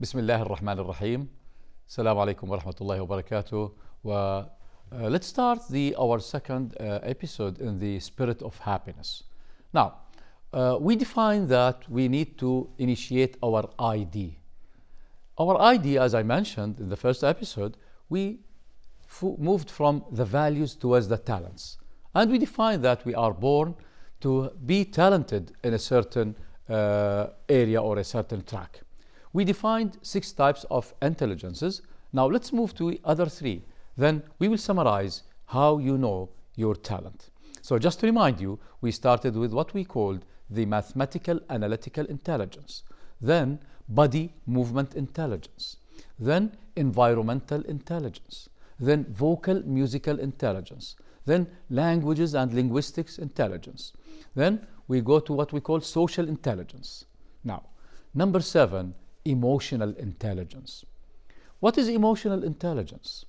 بسم الله الرحمن الرحيم. السلام عليكم ورحمة الله وبركاته. Let's start our second episode in the spirit of happiness. Now, we define that we need to initiate our ID. Our ID, as I mentioned in the first episode, we moved from the values towards the talents. And we define that we are born to be talented in a certain area or a certain track. We defined 6 types of intelligences. Now let's move to the other 3. Then we will summarize how you know your talent. So just to remind you, we started with what we called the mathematical analytical intelligence, then body movement intelligence, then environmental intelligence, then vocal musical intelligence, then languages and linguistics intelligence. Then we go to what we call social intelligence. Now, number 7, emotional intelligence. What is emotional intelligence?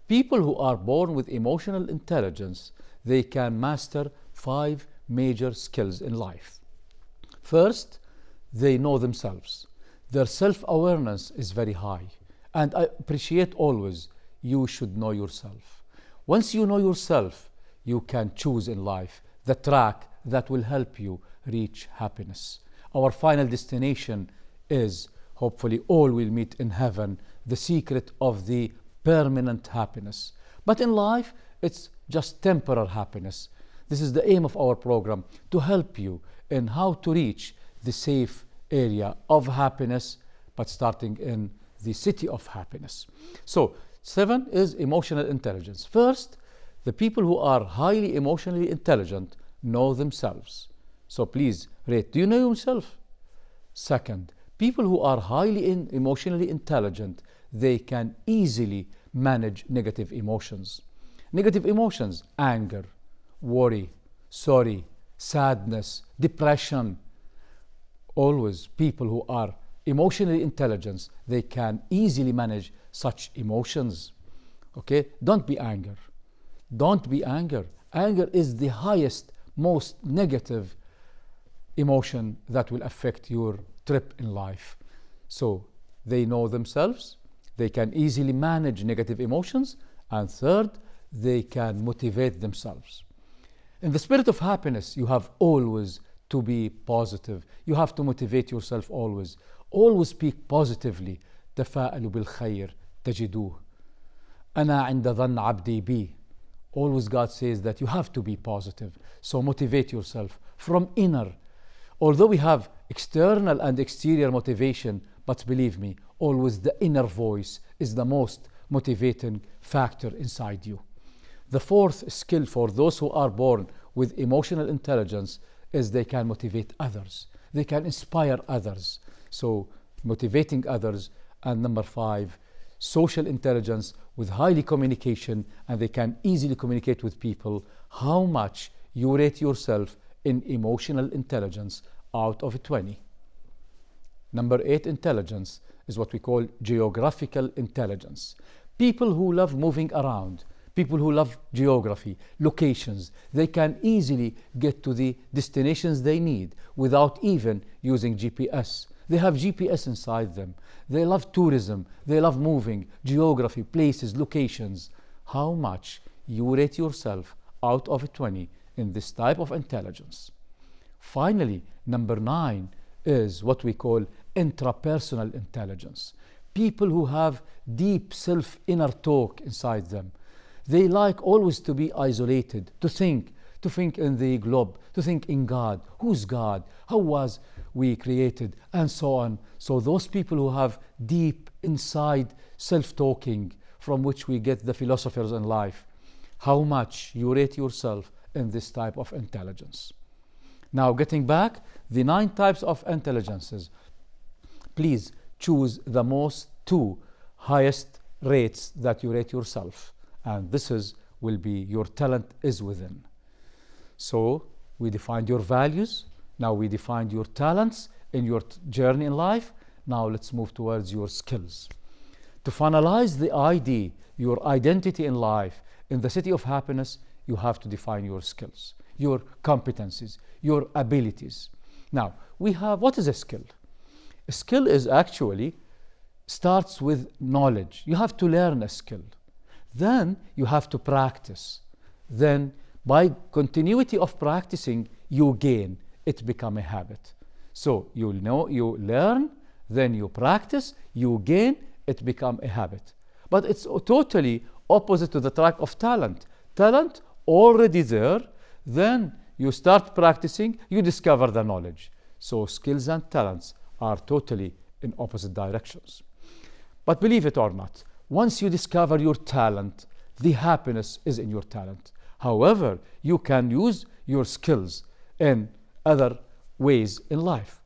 People who are born with emotional intelligence, they can master 5 major skills in life. First, they know themselves. Their self-awareness is very high. And I appreciate always, you should know yourself. Once you know yourself, you can choose in life the track that will help you reach happiness. Our final destination is hopefully all will meet in heaven, the secret of the permanent happiness. But in life, it's just temporary happiness. This is the aim of our program, to help you in how to reach the safe area of happiness, but starting in the city of happiness. So, 7 is emotional intelligence. First, the people who are highly emotionally intelligent know themselves. So please rate, do you know yourself? Second, people who are highly emotionally intelligent, they can easily manage negative emotions. Negative emotions, anger, worry, sorry, sadness, depression. Always people who are emotionally intelligent, they can easily manage such emotions. Okay, don't be angry. Don't be angry. Anger is the highest, most negative emotion that will affect your trip in life. So they know themselves, they can easily manage negative emotions, and third, they can motivate themselves. In the spirit of happiness, you have always to be positive. You have to motivate yourself always. Always speak positively. تفاءلوا بالخير تجدوه. أنا عند ظن عبدي بي. Always God says that you have to be positive. So motivate yourself from inner. Although we have external and exterior motivation, but believe me, always the inner voice is the most motivating factor inside you. The 4th skill for those who are born with emotional intelligence is they can motivate others. They can inspire others. So motivating others. And number 5, social intelligence with highly communication, and they can easily communicate with people. How much you rate yourself in emotional intelligence out of 20? Number 8, intelligence is what we call geographical intelligence. People who love moving around, people who love geography, locations, they can easily get to the destinations they need without even using GPS. They have GPS inside them. They love tourism, they love moving, geography, places, locations. How much you rate yourself out of 20 in this type of intelligence? Finally, number 9 is what we call intrapersonal intelligence. People who have deep self-inner talk inside them. They like always to be isolated, to think in the globe, to think in God. Who's God? How was we created? And so on. So those people who have deep inside self-talking, from which we get the philosophers in life, how much you rate yourself in this type of intelligence? Now getting back, the 9 types of intelligences, please choose the most 2 highest rates that you rate yourself, and this will be your talent is within. So we defined your values, now we defined your talents in your journey in life. Now let's move towards your skills. To finalize the ID, your identity in life, in the city of happiness, you have to define your skills, your competencies, your abilities. Now, we have, what is a skill? A skill is actually starts with knowledge. You have to learn a skill. Then you have to practice. Then by continuity of practicing, you gain. It becomes a habit. So you know, you learn, then you practice, you gain, it becomes a habit. But it's totally opposite to the track of talent. Talent already there, then you start practicing, you discover the knowledge. So skills and talents are totally in opposite directions. But believe it or not, once you discover your talent, the happiness is in your talent. However, you can use your skills in other ways in life.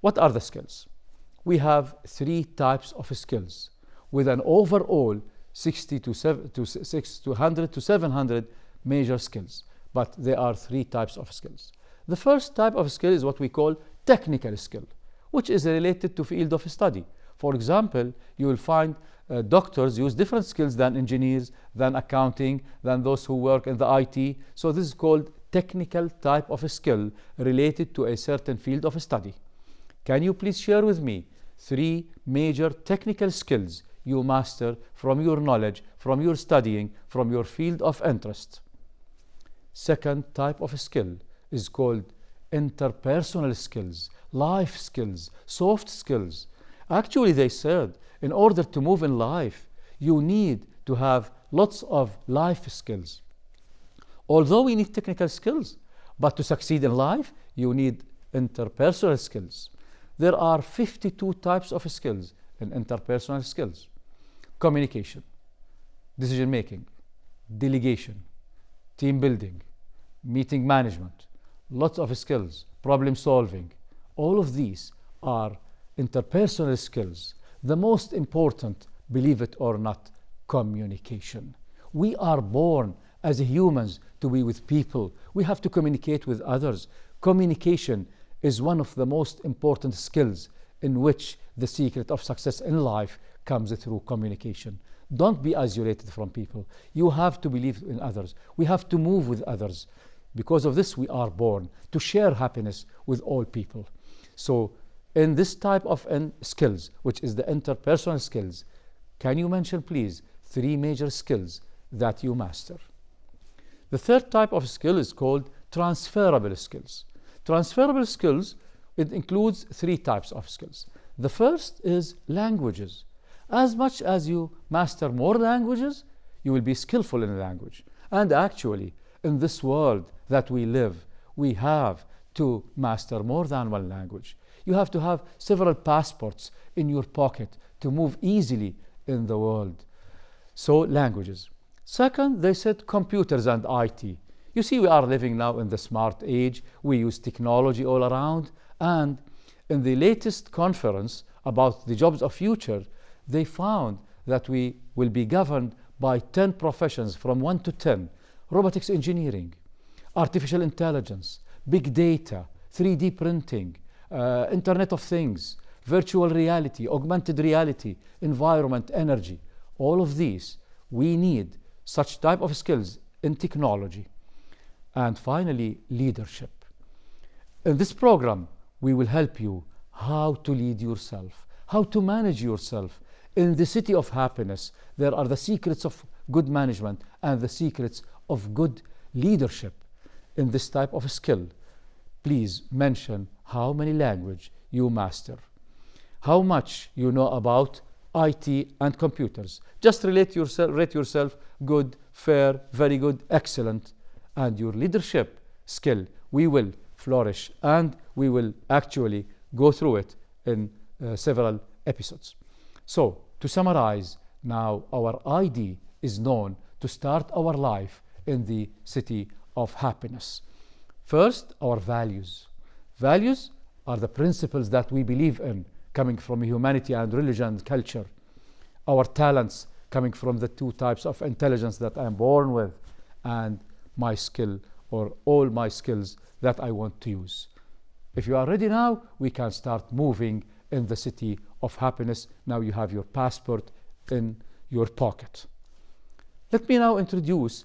What are the skills? We have 3 types of skills with an overall 60 to 100 to 700 major skills. But there are 3 types of skills. The first type of skill is what we call technical skill, which is related to field of study. For example, you will find doctors use different skills than engineers, than accounting, than those who work in the IT. So this is called technical type of a skill related to a certain field of study. Can you please share with me 3 major technical skills you master from your knowledge, from your studying, from your field of interest? Second type of skill is called interpersonal skills, life skills, soft skills. Actually, they said in order to move in life, you need to have lots of life skills. Although we need technical skills, but to succeed in life, you need interpersonal skills. There are 52 types of skills in interpersonal skills. Communication, decision making, delegation, team building, meeting management, lots of skills, problem solving. All of these are interpersonal skills. The most important, believe it or not, communication. We are born as humans to be with people. We have to communicate with others. Communication is one of the most important skills in which the secret of success in life comes through communication. Don't be isolated from people. You have to believe in others. We have to move with others. Because of this, we are born to share happiness with all people. So in this type of skills, which is the interpersonal skills, can you mention, please, 3 major skills that you master? The third type of skill is called transferable skills. Transferable skills, it includes 3 types of skills. The first is languages. As much as you master more languages, you will be skillful in a language. And actually, in this world that we live, we have to master more than one language. You have to have several passports in your pocket to move easily in the world. So languages. Second, they said computers and IT. You see, we are living now in the smart age. We use technology all around. And in the latest conference about the jobs of future, they found that we will be governed by 10 professions from 1 to 10. Robotics engineering, artificial intelligence, big data, 3D printing, Internet of Things, virtual reality, augmented reality, environment, energy. All of these, we need such type of skills in technology. And finally, leadership. In this program, we will help you how to lead yourself, how to manage yourself. In the city of happiness, there are the secrets of good management and the secrets of good leadership. In this type of skill, please mention how many languages you master, how much you know about IT and computers. Just rate yourself good, fair, very good, excellent, and your leadership skill, we will flourish and we will actually go through it in several episodes. So, to summarize, now our ID is known to start our life in the city of happiness. First, our values. Values are the principles that we believe in, coming from humanity and religion and culture. Our talents coming from the 2 types of intelligence that I am born with, and my skill or all my skills that I want to use. If you are ready now, we can start moving in the city of happiness. Now you have your passport in your pocket. Let me now introduce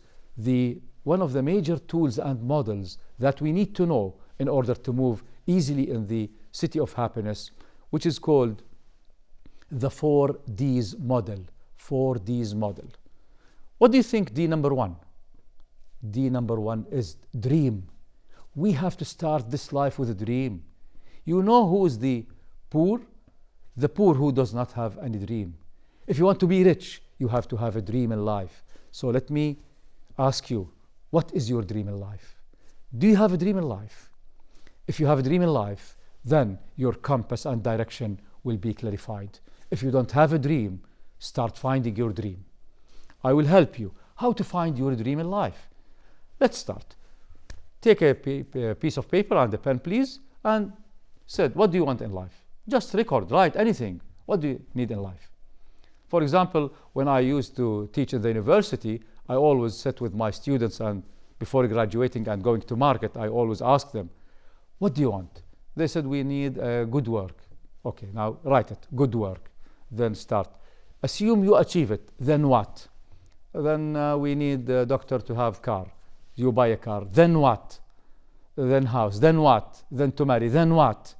one of the major tools and models that we need to know in order to move easily in the city of happiness, which is called the 4Ds model. 4Ds model. What do you think D number one? D number one is dream. We have to start this life with a dream. You know who is the poor? The poor who does not have any dream. If you want to be rich, you have to have a dream in life. So let me ask you, what is your dream in life? Do you have a dream in life? If you have a dream in life, then your compass and direction will be clarified. If you don't have a dream, start finding your dream. I will help you how to find your dream in life. Let's start. Take a piece of paper and a pen, please, and said, what do you want in life? Just record, write anything. What do you need in life? For example, when I used to teach in the university, I always sit with my students, and before graduating and going to market, I always ask them, what do you want? They said, we need good work. Okay, now write it, good work. Then start. Assume you achieve it, then what? Then we need the doctor to have car. You buy a car, then what? Then house, then what? Then to marry, then what?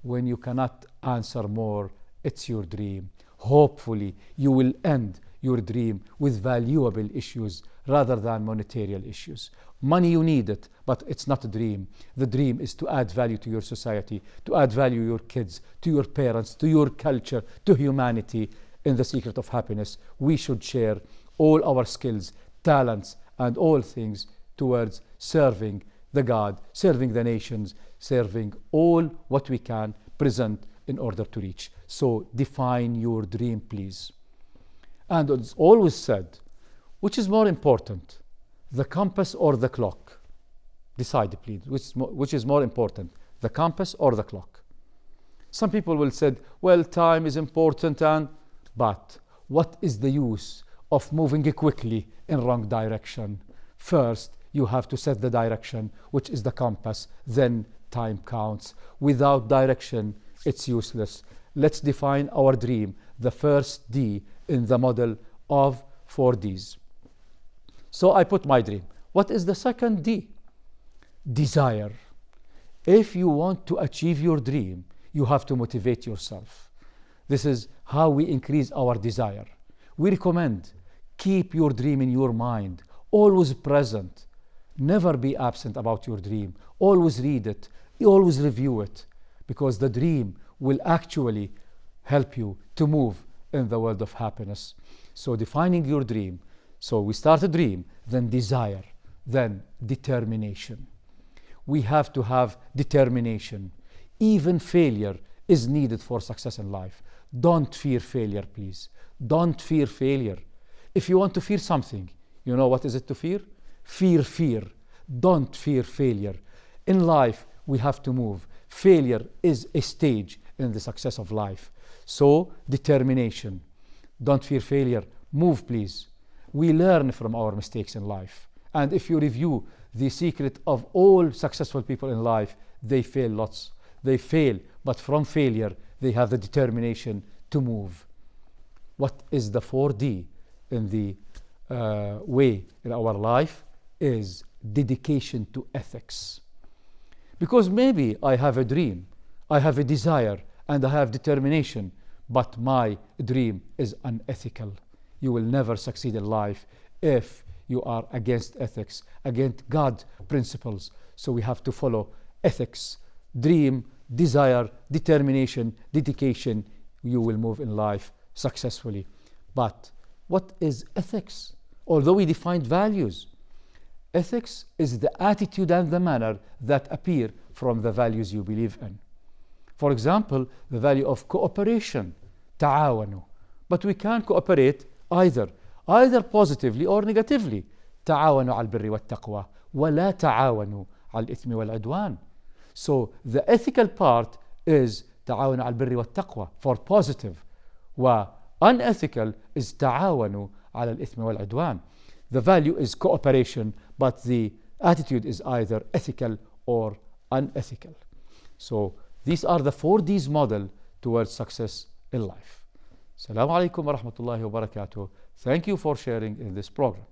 When you cannot answer more, it's your dream. Hopefully, you will end your dream with valuable issues rather than monetary issues. Money, you need it, but it's not a dream. The dream is to add value to your society, to add value to your kids, to your parents, to your culture, to humanity. In the secret of happiness, we should share all our skills, talents, and all things towards serving the God, serving the nations, serving all what we can present in order to reach. So define your dream, please. And it's always said, which is more important, the compass or the clock? Decide, please, which is more important, the compass or the clock? Some people will say, well, time is important, but what is the use of moving quickly in wrong direction? First, you have to set the direction, which is the compass, then time counts. Without direction, it's useless. Let's define our dream, the first D in the model of 4Ds. So I put my dream. What is the second D? Desire. If you want to achieve your dream, you have to motivate yourself. This is how we increase our desire. We recommend keep your dream in your mind, always present. Never be absent about your dream. Always read it, always review it, because the dream will actually help you to move in the world of happiness. So defining your dream. So we start a dream, then desire, then determination. We have to have determination. Even failure is needed for success in life. Don't fear failure, please. Don't fear failure. If you want to fear something, you know what is it to fear? Fear. Don't fear failure. In life, we have to move. Failure is a stage in the success of life. So, determination. Don't fear failure. Move, please. We learn from our mistakes in life. And if you review the secret of all successful people in life, they fail lots. They fail, but from failure, they have the determination to move. What is the 4D in the way in our life is dedication to ethics. Because maybe I have a dream, I have a desire, and I have determination, but my dream is unethical. You will never succeed in life if you are against ethics, against God's principles. So we have to follow ethics, dream, desire, determination, dedication. You will move in life successfully. But what is ethics? Although we defined values, ethics is the attitude and the manner that appear from the values you believe in. For example, the value of cooperation, تعاونوا. But we can't cooperate either positively or negatively. تعاونوا على البر والتقوى ولا تعاونوا على الإثم والعدوان. So the ethical part is تعاونوا على البر والتقوى for positive, و unethical is تعاونوا على الإثم والعدوان. The value is cooperation, but the attitude is either ethical or unethical. So these are the 4Ds model towards success in life. Assalamu alaikum wa rahmatullahi wa barakatuh. Thank you for sharing in this program.